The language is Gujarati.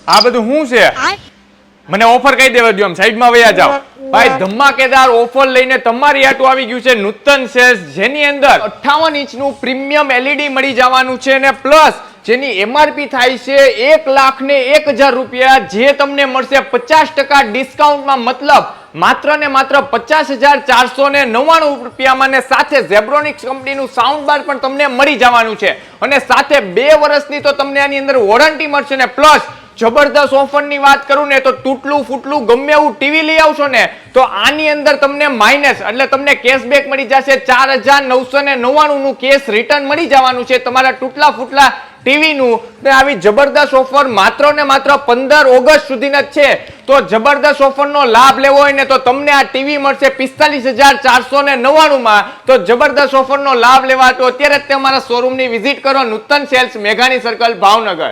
આ બધું શું છે? મને ઓફર કહી દેવા દો, આમ સાઈડમાં વયા જાઓ. ભાઈ ધમાકેદાર ઓફર લઈને તમારી આટું આવી ગયું છે નૂતન સેલ્સ, જેની અંદર 58 ઇંચનું પ્રીમિયમ એલઈડી મળી જવાનું છે અને પ્લસ જેની એમઆરપી થાય છે 1,01,000 રૂપિયા, જે તમને મળશે 50% ડિસ્કાઉન્ટમાં, મતલબ માત્ર ને માત્ર 50,499 રૂપિયામાં, ને સાથે ઝેબ્રોનિક્સ કંપનીનું સાઉન્ડ બાર પણ તમને મળી જવાનું છે અને સાથે 2 વર્ષની તો તમને આની અંદર વોરંટી મળશે ને પ્લસ જબરદસ્ત ઓફર ની વાત કરું ને તો તૂટલું ફૂટલું ગમે એવું ટીવી લઈ આવશો ને તો આની અંદર તમને માઇનસ એટલે તમને કેશબેક મળી જશે. 4,999 નું કેશ રિટર્ન મળી જવાનું છે તમારા તૂટલા ફૂટલા ટીવી નું. આવી જબરદસ્ત ઓફર માત્ર ને માત્ર 15 ઓગસ્ટ સુધીના જ છે. તો જબરદસ્ત ઓફર નો લાભ લેવો હોય ને તો તમને આ ટીવી મળશે 45,499 માં. તો જબરદસ્ત ઓફર નો લાભ લેવા તો અત્યારે જ તમારા શોરૂમ ની વિઝિટ કરો, નૂતન સેલ્સ, મેઘાણી સર્કલ, ભાવનગર.